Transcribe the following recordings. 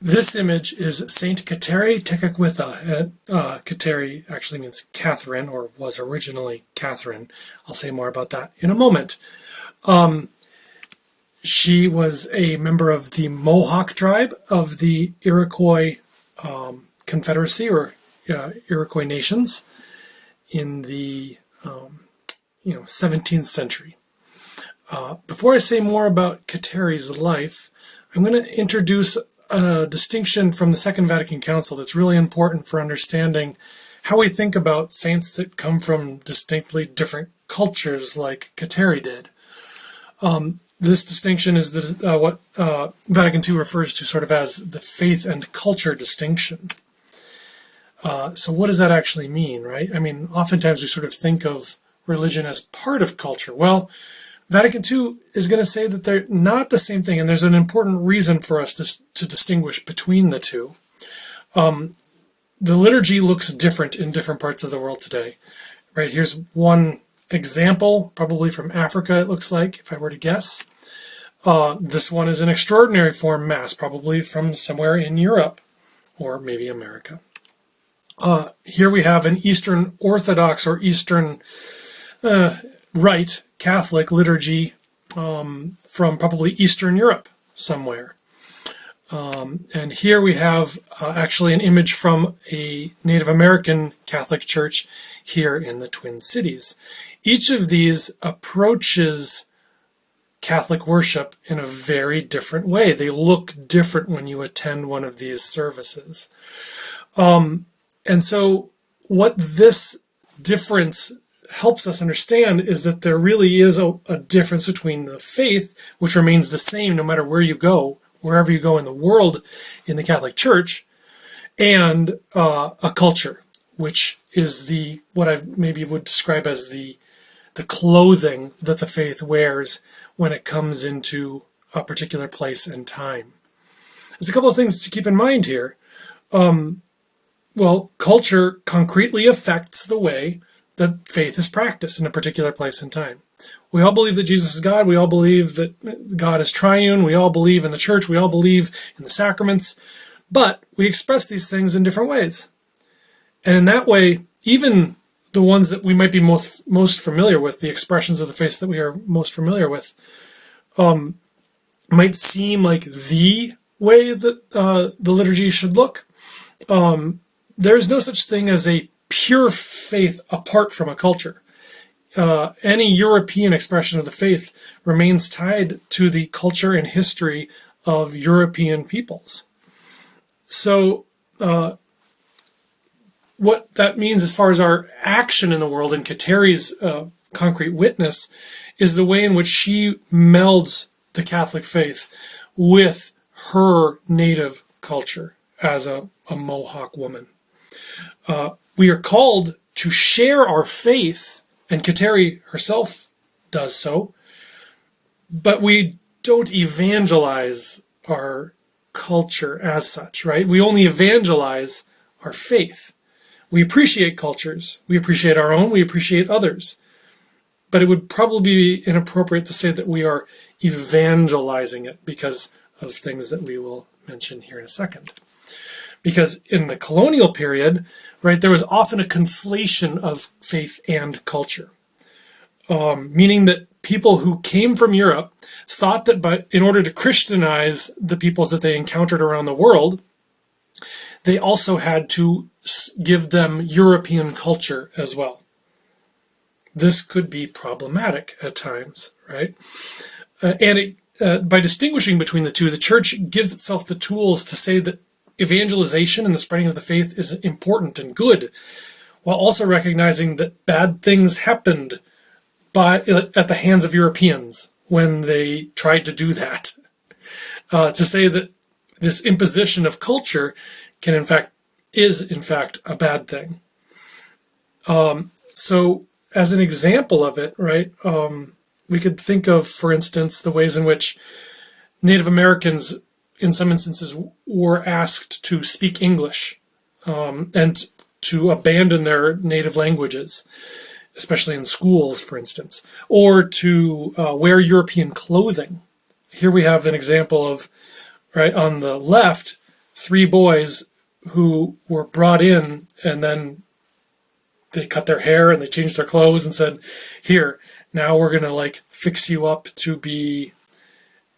This image is Saint Kateri Tekakwitha. Kateri actually means Catherine, or was originally Catherine. I'll say more about that in a moment. She was a member of the Mohawk tribe of the Iroquois Confederacy, or Iroquois nations, in the 17th century. Before I say more about Kateri's life, I'm going to introduce a distinction from the Second Vatican Council that's really important for understanding how we think about saints that come from distinctly different cultures like Kateri did. This distinction is what Vatican II refers to sort of as the faith and culture distinction. So what does that actually mean, right? I mean, oftentimes we sort of think of religion as part of culture. Well, Vatican II is going to say that they're not the same thing, and there's an important reason for us to distinguish between the two. The liturgy looks different in different parts of the world today. Right, here's one example, probably from Africa, it looks like, if I were to guess. This one is an extraordinary form Mass, probably from somewhere in Europe, or maybe America. Here we have an Eastern Orthodox or Eastern Rite Catholic liturgy from probably Eastern Europe somewhere. And here we have actually an image from a Native American Catholic church here in the Twin Cities. Each of these approaches Catholic worship in a very different way. They look different when you attend one of these services. And so what this difference helps us understand is that there really is a difference between the faith, which remains the same no matter where you go, wherever you go in the world in the Catholic Church, and a culture, which is what I maybe would describe as the clothing that the faith wears when it comes into a particular place and time. There's a couple of things to keep in mind here. Well, culture concretely affects the way that faith is practiced in a particular place and time. We all believe that Jesus is God. We all believe that God is triune. We all believe in the church. We all believe in the sacraments. But we express these things in different ways. And in that way, even the ones that we might be most familiar with, the expressions of the faith that we are most familiar with, might seem like the way that the liturgy should look. There is no such thing as a pure faith apart from a culture. Any European expression of the faith remains tied to the culture and history of European peoples. So what that means as far as our action in the world, and Kateri's concrete witness, is the way in which she melds the Catholic faith with her native culture as a Mohawk woman. We are called to share our faith, and Kateri herself does so, but we don't evangelize our culture as such, right? We only evangelize our faith. We appreciate cultures. We appreciate our own. We appreciate others. But it would probably be inappropriate to say that we are evangelizing it because of things that we will mention here in a second. Because in the colonial period, right, there was often a conflation of faith and culture, meaning that people who came from Europe thought that in order to Christianize the peoples that they encountered around the world, they also had to give them European culture as well. This could be problematic at times, right? By distinguishing between the two, the church gives itself the tools to say that evangelization and the spreading of the faith is important and good, while also recognizing that bad things happened at the hands of Europeans when they tried to do that. To say that this imposition of culture is in fact a bad thing. So as an example of it, right, we could think of, for instance, the ways in which Native Americans in some instances were asked to speak English and to abandon their native languages, especially in schools, for instance, or to wear European clothing. Here we have an example of, right, on the left, 3 boys who were brought in, and then they cut their hair and they changed their clothes and said, here, now we're going to like fix you up to be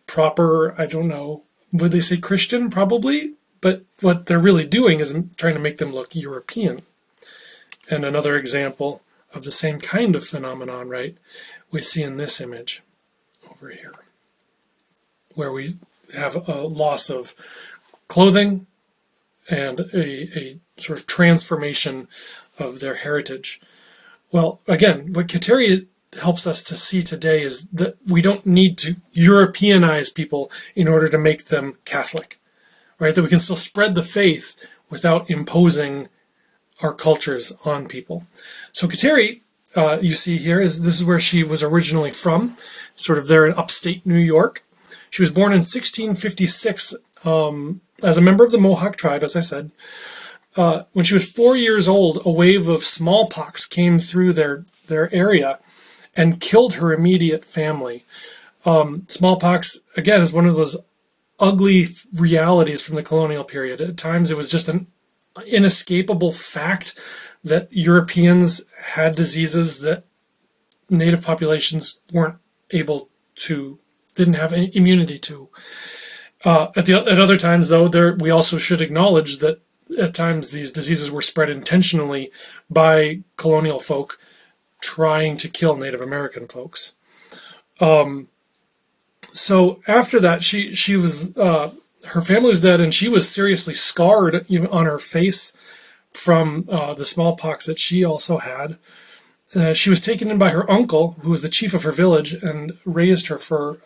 proper, I don't know, would they say Christian? Probably. But what they're really doing is trying to make them look European. And another example of the same kind of phenomenon, right, we see in this image over here, where we have a loss of clothing and a sort of transformation of their heritage. Well, again, what Kateri helps us to see today is that we don't need to Europeanize people in order to make them Catholic, right? That we can still spread the faith without imposing our cultures on people. So Kateri, you see here, this is where she was originally from, sort of there in upstate New York. She was born in 1656 as a member of the Mohawk tribe, as I said. When she was 4 years old, a wave of smallpox came through their area and killed her immediate family. Smallpox, again, is one of those ugly realities from the colonial period. At times it was just an inescapable fact that Europeans had diseases that native populations weren't able to, didn't have any immunity to. At other times, though, we also should acknowledge that at times these diseases were spread intentionally by colonial folk trying to kill Native American folks. So after that, she was her family was dead, and she was seriously scarred even on her face from the smallpox that she also had. She was taken in by her uncle, who was the chief of her village, and raised her for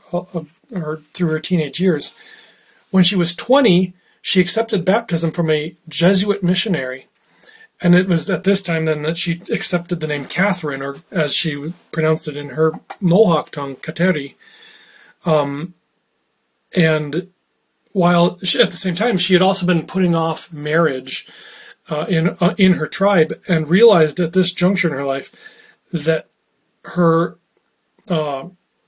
her through her teenage years. When she was 20, she accepted baptism from a Jesuit missionary. And it was at this time then that she accepted the name Catherine, or as she pronounced it in her Mohawk tongue, Kateri. And while at the same time, she had also been putting off marriage in her tribe, and realized at this juncture in her life that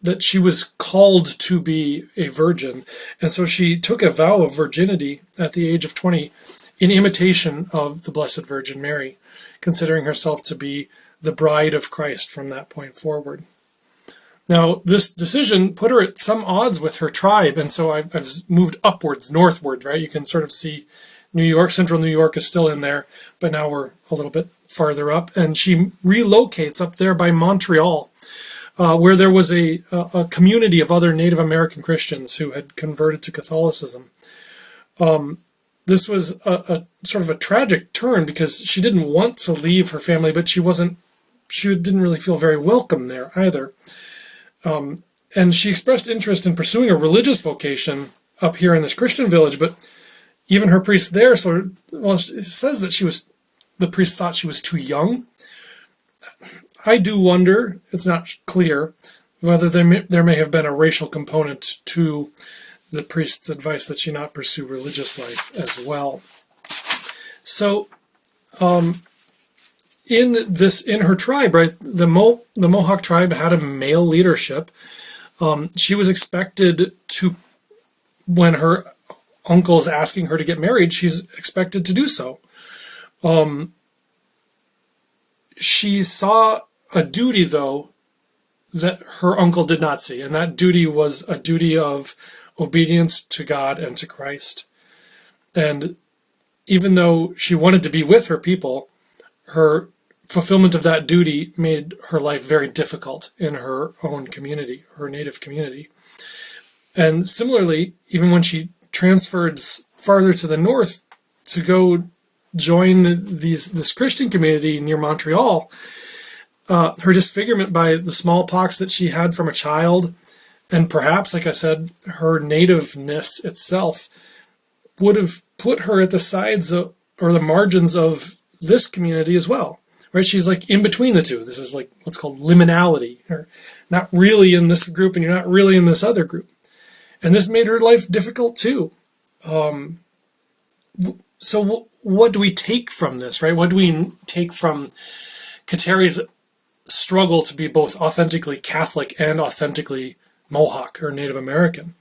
that she was called to be a virgin. And so she took a vow of virginity at the age of 20 in imitation of the Blessed Virgin Mary, considering herself to be the bride of Christ from that point forward. Now, this decision put her at some odds with her tribe, and so I've moved upwards, northward, right? You can sort of see New York, central New York is still in there, but now we're a little bit farther up, and she relocates up there by Montreal, where there was a community of other Native American Christians who had converted to Catholicism. This was a sort of a tragic turn, because she didn't want to leave her family, but she didn't really feel very welcome there either. And she expressed interest in pursuing a religious vocation up here in this Christian village, but even her priest there it says that the priest thought she was too young. I do wonder, it's not clear, whether there may have been a racial component to the priest's advice that she not pursue religious life as well. So, in her tribe, right, the Mohawk tribe had a male leadership. She was expected to, when her uncle's asking her to get married, she's expected to do so. She saw a duty, though, that her uncle did not see, and that duty was a duty of obedience to God and to Christ. And even though she wanted to be with her people, her fulfillment of that duty made her life very difficult in her own community, her native community. And similarly, even when she transferred farther to the north to go join this Christian community near Montreal, her disfigurement by the smallpox that she had from a child, and perhaps, like I said, her nativeness itself, would have put her at the sides or the margins of this community as well. Right? She's like in between the two. This is like what's called liminality. You're not really in this group and you're not really in this other group. And this made her life difficult too. So what do we take from this, right? What do we take from Kateri's struggle to be both authentically Catholic and authentically Mohawk or Native American?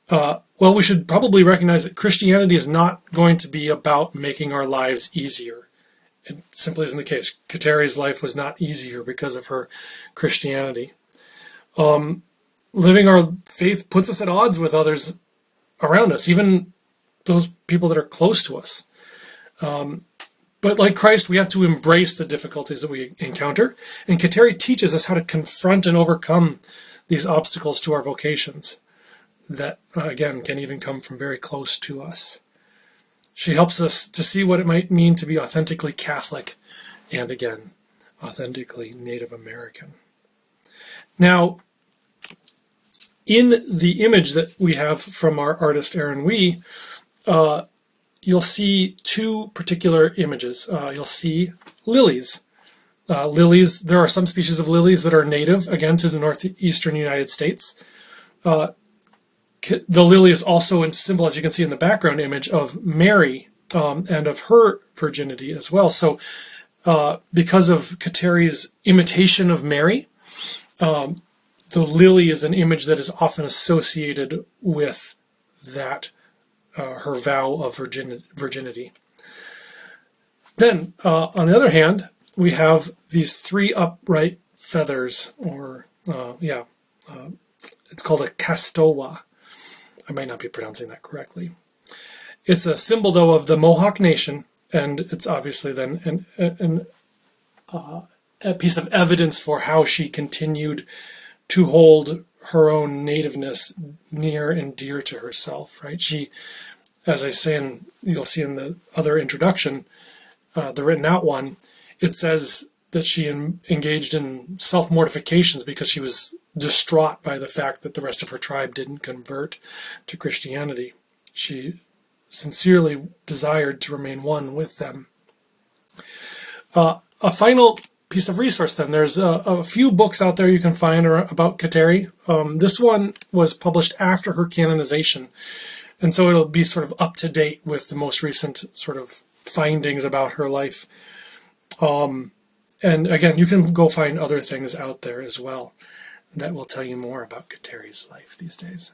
Well, we should probably recognize that Christianity is not going to be about making our lives easier. It simply isn't the case. Kateri's life was not easier because of her Christianity. Living our faith puts us at odds with others around us, even those people that are close to us. But like Christ, we have to embrace the difficulties that we encounter. And Kateri teaches us how to confront and overcome these obstacles to our vocations that, again, can even come from very close to us. She helps us to see what it might mean to be authentically Catholic and, again, authentically Native American. Now, in the image that we have from our artist Aaron Wee, you'll see two particular images. You'll see lilies. Lilies, there are some species of lilies that are native, again, to the northeastern United States. The lily is also a symbol, as you can see in the background image, of Mary and of her virginity as well. So because of Kateri's imitation of Mary, the lily is an image that is often associated with that, her vow of virginity. Then, on the other hand, we have these three upright feathers, or, it's called a castowa. I might not be pronouncing that correctly. It's a symbol, though, of the Mohawk Nation, and it's obviously then a piece of evidence for how she continued to hold her own nativeness near and dear to herself, right? She, as I say, and you'll see in the other introduction, the written out one, it says that she engaged in self-mortifications because she was distraught by the fact that the rest of her tribe didn't convert to Christianity. She sincerely desired to remain one with them. A final piece of resource then. There's a few books out there you can find about Kateri. This one was published after her canonization, and so it'll be sort of up to date with the most recent sort of findings about her life. And again, you can go find other things out there as well that will tell you more about Kateri's life these days.